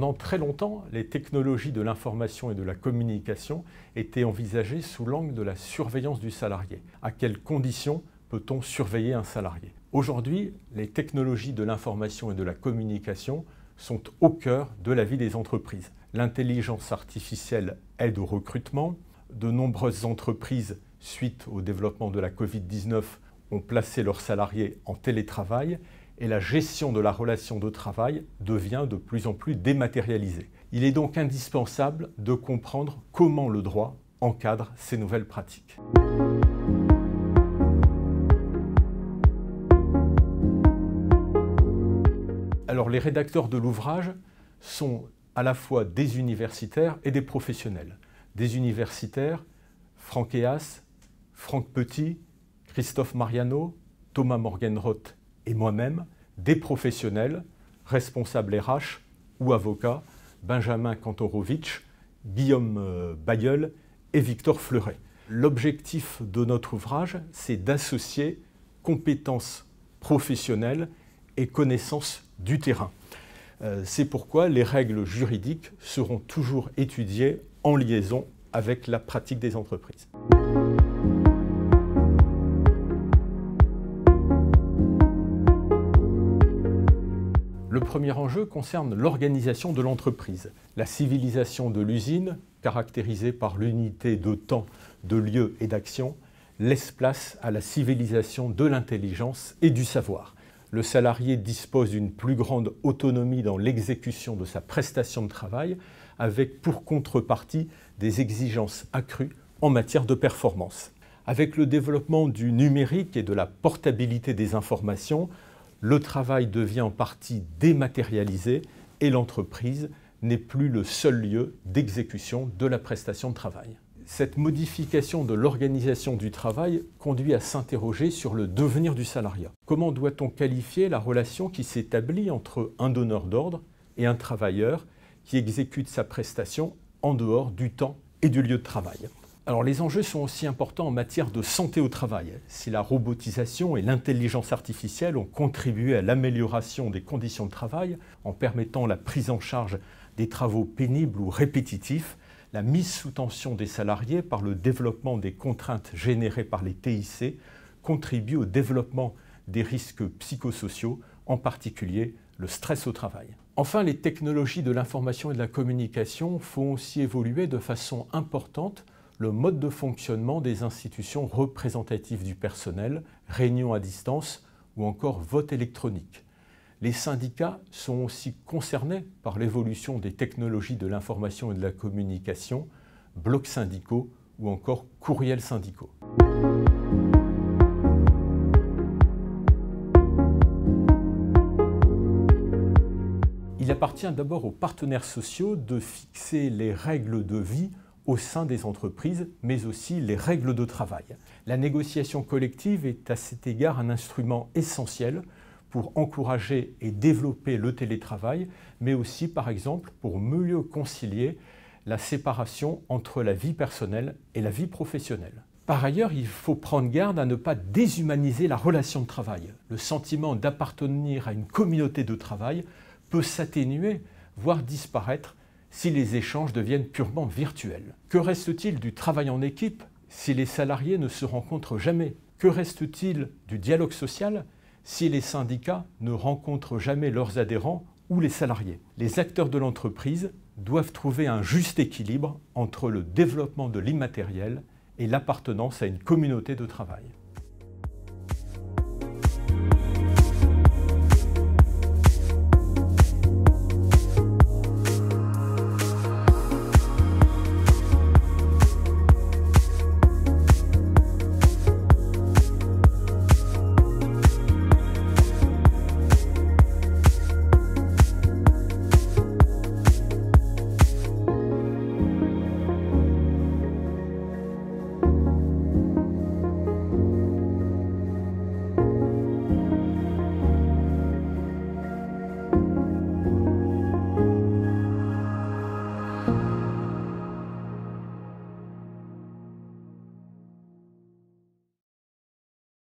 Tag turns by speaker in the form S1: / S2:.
S1: Pendant très longtemps, les technologies de l'information et de la communication étaient envisagées sous l'angle de la surveillance du salarié. À quelles conditions peut-on surveiller un salarié? Aujourd'hui, les technologies de l'information et de la communication sont au cœur de la vie des entreprises. L'intelligence artificielle aide au recrutement. De nombreuses entreprises, suite au développement de la Covid-19, ont placé leurs salariés en télétravail et la gestion de la relation de travail devient de plus en plus dématérialisée. Il est donc indispensable de comprendre comment le droit encadre ces nouvelles pratiques. Alors, les rédacteurs de l'ouvrage sont à la fois des universitaires et des professionnels. Des universitaires, Franck Héas, Franck Petit, Christophe Mariano, Thomas Morgenroth et moi-même, des professionnels, responsables RH ou avocats, Benjamin Kantorowicz, Guillaume Bailleul et Victor Fleuret. L'objectif de notre ouvrage, c'est d'associer compétences professionnelles et connaissances du terrain. C'est pourquoi les règles juridiques seront toujours étudiées en liaison avec la pratique des entreprises. Le premier enjeu concerne l'organisation de l'entreprise. La civilisation de l'usine, caractérisée par l'unité de temps, de lieu et d'action, laisse place à la civilisation de l'intelligence et du savoir. Le salarié dispose d'une plus grande autonomie dans l'exécution de sa prestation de travail, avec pour contrepartie des exigences accrues en matière de performance. Avec le développement du numérique et de la portabilité des informations, le travail devient en partie dématérialisé et l'entreprise n'est plus le seul lieu d'exécution de la prestation de travail. Cette modification de l'organisation du travail conduit à s'interroger sur le devenir du salariat. Comment doit-on qualifier la relation qui s'établit entre un donneur d'ordre et un travailleur qui exécute sa prestation en dehors du temps et du lieu de travail? Alors, les enjeux sont aussi importants en matière de santé au travail. Si la robotisation et l'intelligence artificielle ont contribué à l'amélioration des conditions de travail en permettant la prise en charge des travaux pénibles ou répétitifs, la mise sous tension des salariés par le développement des contraintes générées par les TIC contribue au développement des risques psychosociaux, en particulier le stress au travail. Enfin, les technologies de l'information et de la communication font aussi évoluer de façon importante le mode de fonctionnement des institutions représentatives du personnel, réunions à distance ou encore vote électronique. Les syndicats sont aussi concernés par l'évolution des technologies de l'information et de la communication, blocs syndicaux ou encore courriels syndicaux. Il appartient d'abord aux partenaires sociaux de fixer les règles de vie au sein des entreprises, mais aussi les règles de travail. La négociation collective est à cet égard un instrument essentiel pour encourager et développer le télétravail, mais aussi, par exemple, pour mieux concilier la séparation entre la vie personnelle et la vie professionnelle. Par ailleurs, il faut prendre garde à ne pas déshumaniser la relation de travail. Le sentiment d'appartenir à une communauté de travail peut s'atténuer, voire disparaître, si les échanges deviennent purement virtuels. Que reste-t-il du travail en équipe si les salariés ne se rencontrent jamais? Que reste-t-il du dialogue social si les syndicats ne rencontrent jamais leurs adhérents ou les salariés? Les acteurs de l'entreprise doivent trouver un juste équilibre entre le développement de l'immatériel et l'appartenance à une communauté de travail.